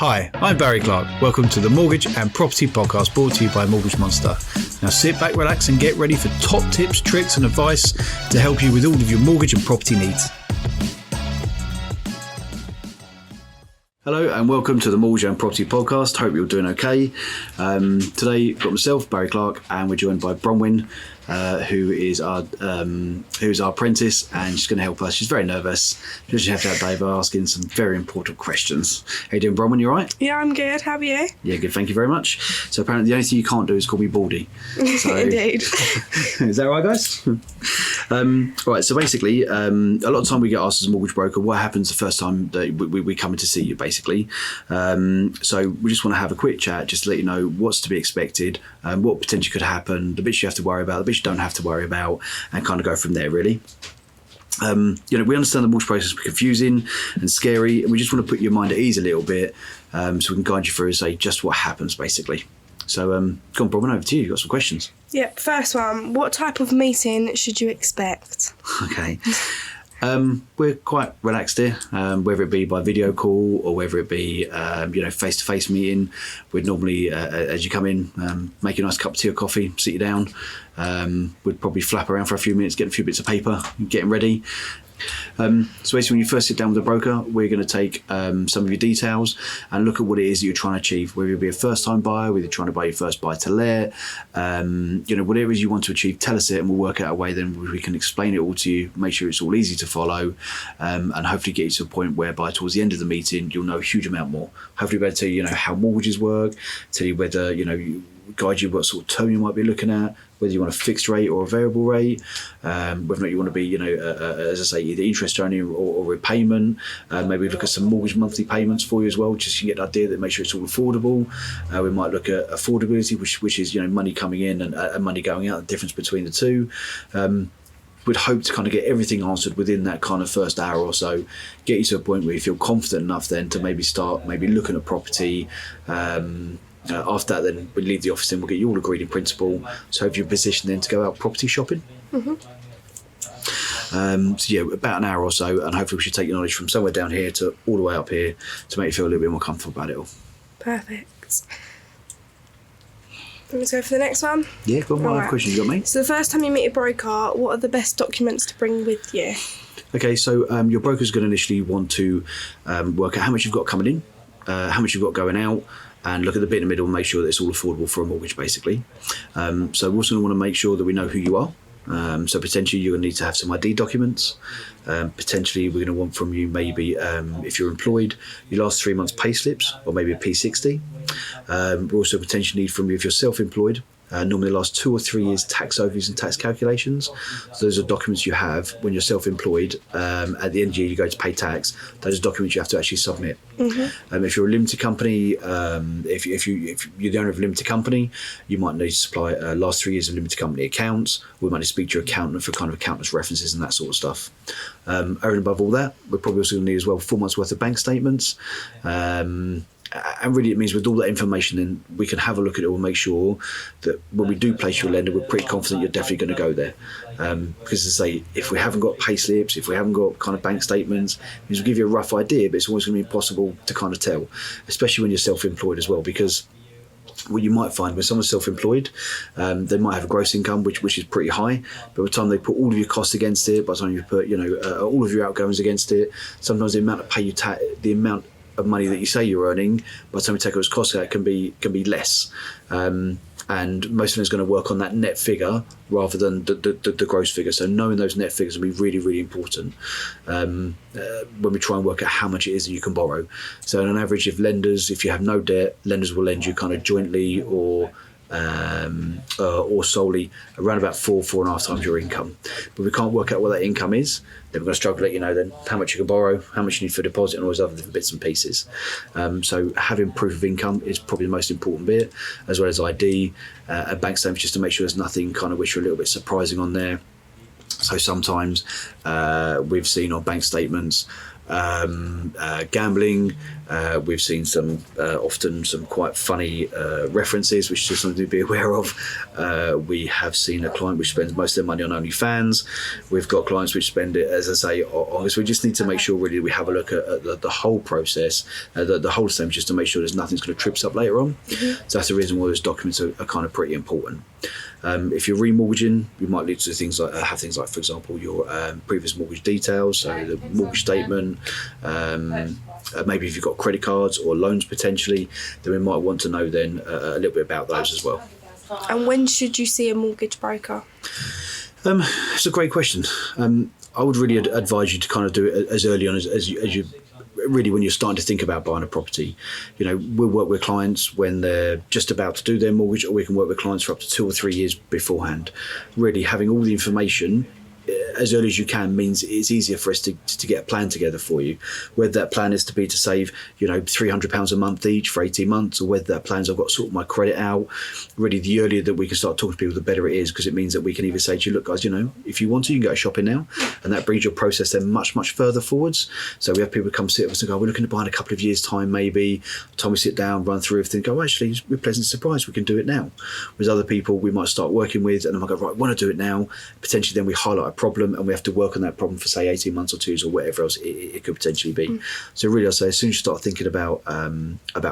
Hi, I'm Barry Clark. Welcome to the Mortgage and Property Podcast, brought to you by Mortgage Monster. Now sit back, relax and get ready for top tips, tricks and advice to help you with all of your mortgage and property needs. Hello and welcome to the Mortgage and Property Podcast. Hope you're doing okay. Today I've got myself, Barry Clark, and we're joined by Bronwyn, who is our apprentice, and she's going to help us. She's very nervous. She has to have Dave asking some very important questions. How you doing, Bronwyn? You all right? Yeah, I'm good. How are you? Yeah, good. Thank you very much. So apparently the only thing you can't do is call me Baldy. So, Indeed. Is that right, guys? Right. So basically, a lot of time we get asked as a mortgage broker, what happens the first time that we come in to see you, basically. So we just want to have a quick chat, just to let you know what's to be expected, what potentially could happen, the bits you have to worry about, the bits you don't have to worry about, and kind of go from there, really. We understand the mortgage process can be confusing and scary, and we just want to put your mind at ease a little bit, so we can guide you through and say just what happens, basically. So, go on, Bronwyn, over to you. You've got some questions. Yep. First one, what type of meeting should you expect? Okay. We're quite relaxed here, whether it be by video call or whether it be, face-to-face meeting. We'd normally, as you come in, make you a nice cup of tea or coffee, sit you down. We'd probably flap around for a few minutes, get a few bits of paper, getting ready. So basically, when you first sit down with the broker, we're going to take some of your details and look at what it is that you're trying to achieve, whether you'll be a first-time buyer, whether you're trying to buy your first buy-to-let, whatever it is you want to achieve, tell us it and we'll work out a way then we can explain it all to you, make sure it's all easy to follow, and hopefully get you to a point whereby towards the end of the meeting, you'll know a huge amount more. Hopefully, we'll tell you, how mortgages work, tell you whether, guide you what sort of term you might be looking at, whether you want a fixed rate or a variable rate, whether or not you want to be, as I say, either interest only or repayment. Maybe look at some mortgage monthly payments for you as well, just so you get an idea that make sure it's all affordable. We might look at affordability, which is, money coming in and money going out, the difference between the two. We'd hope to kind of get everything answered within that kind of first hour or so, get you to a point where you feel confident enough then to maybe start looking at property. After that, then we leave the office and we'll get you all agreed in principle. So if you're positioned then to go out property shopping. Mm-hmm. About an hour or so, and hopefully we should take your knowledge from somewhere down here to all the way up here to make you feel a little bit more comfortable about it all. Perfect. Let's go for the next one. Yeah, go on. What other questions you got, mate? So the first time you meet a broker, what are the best documents to bring with you? Okay, so your broker's going to initially want to work out how much you've got coming in, how much you've got going out, and look at the bit in the middle and make sure that it's all affordable for a mortgage, basically. So we're also going to want to make sure that we know who you are. So potentially you're going to need to have some ID documents. Potentially we're going to want from you maybe, if you're employed, your last 3 months pay slips or maybe a P60. We also potentially need from you, if you're self-employed, normally the last 2 or 3 years tax overviews and tax calculations. So those are documents you have when you're self-employed. At the end of the year you go to pay tax. Those are documents you have to actually submit. Mm-hmm. If you're a limited company, if you're the owner of a limited company, you might need to supply last 3 years of limited company accounts. We might need to speak to your accountant for kind of accountant's references and that sort of stuff. Over and above all that, we're probably also going to need as well 4 months worth of bank statements. And really it means with all that information then we can have a look at it and make sure that when we do place your lender, we're pretty confident you're definitely going to go there. Because as I say, if we haven't got pay slips, if we haven't got kind of bank statements, it means we'll give you a rough idea, but it's always going to be impossible to kind of tell, especially when you're self-employed as well, because what you might find when someone's self-employed, they might have a gross income which is pretty high, but by the time they put all of your costs against it, by the time you put all of your outgoings against it, sometimes the amount of pay you the amount of money that you say you're earning, by the time you take those costs out, can be less. And most of them is going to work on that net figure rather than the gross figure. So knowing those net figures will be really, really important when we try and work out how much it is that you can borrow. So on an average, if you have no debt, lenders will lend you kind of jointly or solely around about 4.5 times your income. But we can't work out what that income is, then we're going to struggle to let you know then how much you can borrow, how much you need for deposit, and all those other different bits and pieces. So having proof of income is probably the most important bit, as well as ID, and bank statements, just to make sure there's nothing kind of which are a little bit surprising on there. So sometimes we've seen on bank statements gambling. We've seen some often some quite funny references, which is just something to be aware of. We have seen a client which spends most of their money on OnlyFans. We've got clients which spend it, as I say, on. So we just need to make sure really we have a look at the whole process, the whole system, just to make sure there's nothing's going to trip us up later on. So that's the reason why those documents are kind of pretty important. If you're remortgaging, you might need to do things like have things like, for example, your previous mortgage details, so the mortgage statement. Maybe if you've got credit cards or loans potentially, then we might want to know then a little bit about those as well. And when should you see a mortgage broker? It's a great question. I would really advise you to kind of do it as early on as you really, when you're starting to think about buying a property. You know, we'll work with clients when they're just about to do their mortgage, or we can work with clients for up to 2 or 3 years beforehand. Really having all the information as early as you can means it's easier for us to get a plan together for you. Whether that plan is to be to save, £300 a month each for 18 months, or whether that plan's I've got to sort my credit out. Really, the earlier that we can start talking to people, the better it is, because it means that we can either say to you, look, guys, if you want to, you can go shopping now, and that brings your process then much, much further forwards. So we have people come sit with us and go, we're looking to buy in a couple of years' time, maybe. Time we sit down, run through everything, go, actually, we're pleasantly surprised we can do it now. With other people we might start working with, and then I go, right, want to do it now. Potentially then we highlight a problem, and we have to work on that problem for say 18 months or 2 years or whatever else it could potentially be. So really, I'd say as soon as you start thinking about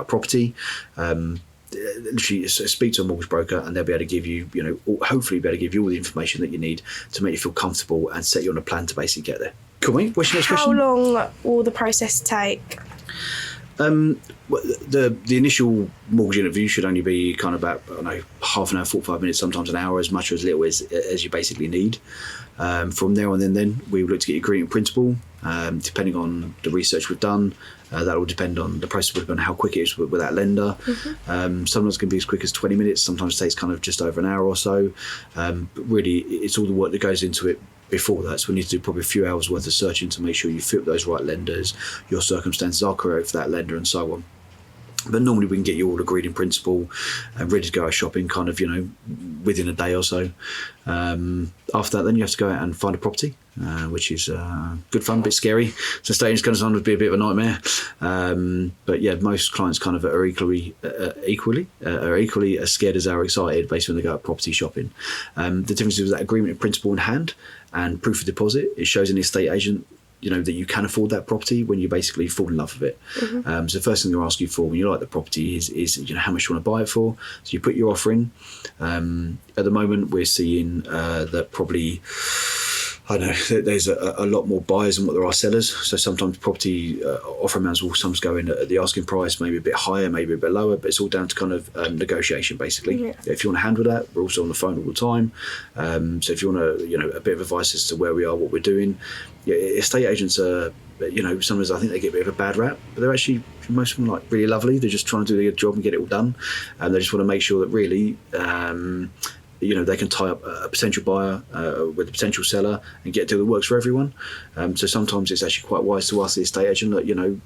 property, literally speak to a mortgage broker, and they'll be able to give you, hopefully be able to give you all the information that you need to make you feel comfortable and set you on a plan to basically get there. Cool, mate. What's your next question? How long will the process take? The initial mortgage interview should only be kind of about, half an hour, 45 minutes, sometimes an hour, as much or as little as you basically need. From there on then we would look to get your agreement in principle, depending on the research we've done. That will depend on the process, on how quick it is with that lender. Sometimes it can be as quick as 20 minutes, sometimes it takes kind of just over an hour or so. But really, it's all the work that goes into it before that. So we need to do probably a few hours worth of searching to make sure you fit those right lenders, your circumstances are correct for that lender, and so on. But normally we can get you all agreed in principle and ready to go out shopping kind of, within a day or so. After that, then you have to go out and find a property, which is good fun, a bit scary. So estate agents kind of sometimes be a bit of a nightmare. But yeah, most clients kind of are equally as scared as they are excited basically when they go out property shopping. The difference is that agreement in principle in hand and proof of deposit. It shows an estate agent that you can afford that property when you basically fall in love with it. So the first thing they'll ask you for when you like the property is how much you want to buy it for. So you put your offer in. At the moment, we're seeing that probably, I know there's a lot more buyers than what there are sellers. So sometimes property offer amounts will sometimes go in at the asking price, maybe a bit higher, maybe a bit lower, but it's all down to kind of negotiation, basically. Yeah. If you want to handle that, we're also on the phone all the time. So if you want a bit of advice as to where we are, what we're doing, estate agents are, sometimes I think they get a bit of a bad rap, but they're actually, most of them, like really lovely. They're just trying to do their job and get it all done. And they just want to make sure that really, they can tie up a potential buyer with a potential seller and get a deal that works for everyone. So sometimes it's actually quite wise to ask the estate agent that, you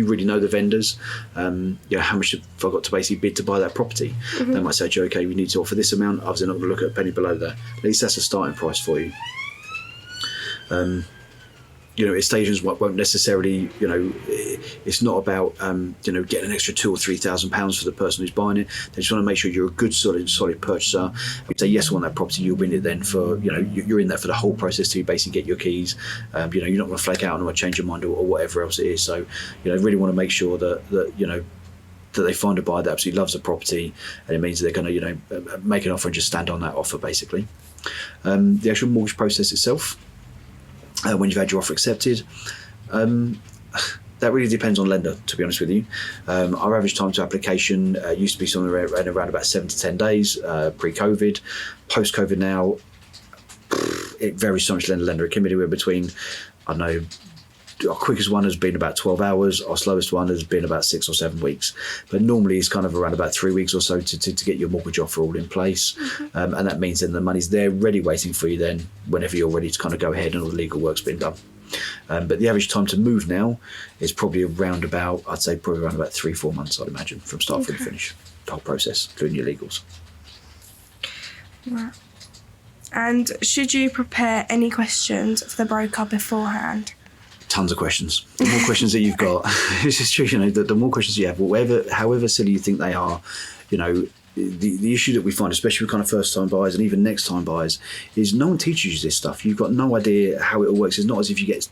really know the vendors. How much have I got to basically bid to buy that property? They might say to you, okay, we need to offer this amount. Obviously, not going to look at a penny below that. At least that's a starting price for you. Estate agents won't necessarily, it's not about, getting an extra £2,000 or £3,000 for the person who's buying it. They just want to make sure you're a good, solid purchaser. If you say yes, I want that property, you'll win it then for, you're in there for the whole process to basically get your keys. You're not going to flake out and change your mind or whatever else it is. So, really want to make sure that they find a buyer that absolutely loves the property, and it means they're going to, make an offer and just stand on that offer, basically. The actual mortgage process itself, when you've had your offer accepted, that really depends on lender, to be honest with you. Our average time to application used to be somewhere around about 7 to 10 days pre-COVID. Post-COVID now, it varies so much lender to lender. It can be anywhere between, I don't know, our quickest one has been about 12 hours. Our slowest one has been about 6 or 7 weeks. But normally it's kind of around about 3 weeks or so to get your mortgage offer all in place. And that means then the money's there ready waiting for you then whenever you're ready to kind of go ahead and all the legal work's been done. But the average time to move now is probably around about 3-4 months, I'd imagine, from start to finish, the whole process, including your legals. Right. And should you prepare any questions for the broker beforehand? tons of questions. The more questions that you've got, it's just true, the more questions you have, however silly you think they are, the issue that we find, especially with kind of first time buyers and even next time buyers, is no one teaches you this stuff. You've got no idea how it all works. It's not as if you get,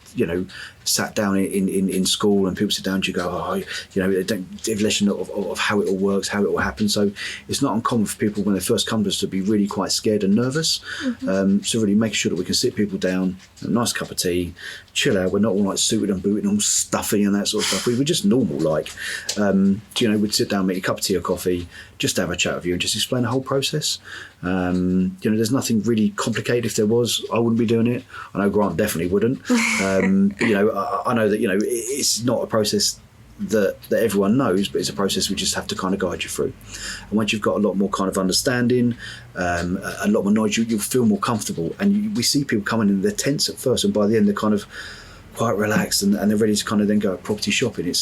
sat down in school and people sit down and you go, they don't give lesson of how it all works, how it all happens. So it's not uncommon for people when they first come to us to be really quite scared and nervous. So really make sure that we can sit people down, a nice cup of tea, chill out. We're not all like suited and booted and all stuffy and that sort of stuff. We're just normal, we'd sit down, make a cup of tea or coffee, just have a chat with you and just explain the whole process. There's nothing really complicated. If there was, I wouldn't be doing it. I know Grant definitely wouldn't. I know that it's not a process that everyone knows, but it's a process we just have to kind of guide you through. And once you've got a lot more kind of understanding, a lot more knowledge, you'll feel more comfortable. And we see people coming in, they're tense at first, and by the end they're kind of quite relaxed and they're ready to kind of then go property shopping.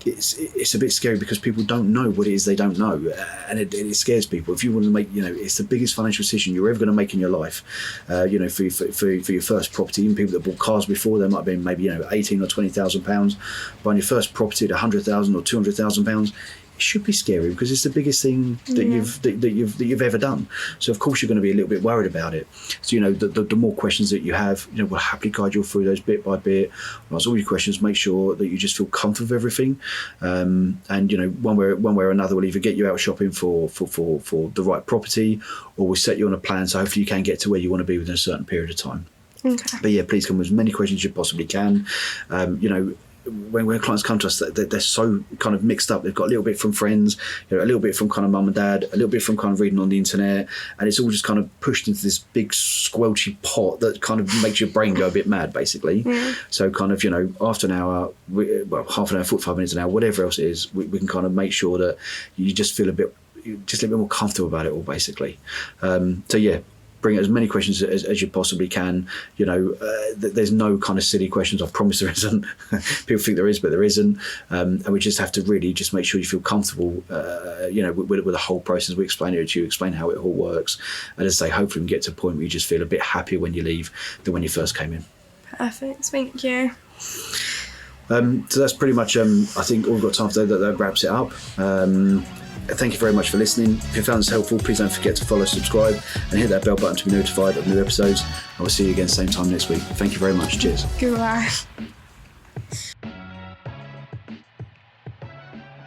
It's a bit scary because people don't know what it is they don't know, and it scares people. If you want to make, it's the biggest financial decision you're ever going to make in your life. For your first property, even people that bought cars before, there might have been maybe 18 or 20,000 pounds. Buying your first property at 100,000 or 200,000 pounds. It should be scary because it's the biggest thing that you've ever done. So of course you're going to be a little bit worried about it. So the more questions that you have, we'll happily guide you through those bit by bit. We'll answer all your questions. Make sure that you just feel comfortable with everything. And one way or another, we'll either get you out shopping for the right property, or we'll set you on a plan so hopefully you can get to where you want to be within a certain period of time. Okay. But yeah, please come with as many questions as you possibly can. When clients come to us, they're so kind of mixed up. They've got a little bit from friends, a little bit from kind of mum and dad, a little bit from kind of reading on the internet, and it's all just kind of pushed into this big squelchy pot that kind of makes your brain go a bit mad, basically. So kind of, after an hour, half an hour, 45 minutes, an hour, whatever else it is, we can kind of make sure that you just feel a little bit more comfortable about it all, basically. So yeah, bring as many questions as you possibly can. There's no kind of silly questions. I promise there isn't. People think there is, but there isn't. And we just have to really just make sure you feel comfortable, with the whole process. We explain it to you, explain how it all works. And as I say, hopefully we can get to a point where you just feel a bit happier when you leave than when you first came in. Perfect. Thank you. So that's pretty much, I think, all we've got time for that wraps it up. Thank you very much for listening. If you found this helpful, please don't forget to follow, subscribe, and hit that bell button to be notified of new episodes. I will see you again same time next week. Thank you very much. Cheers. Goodbye.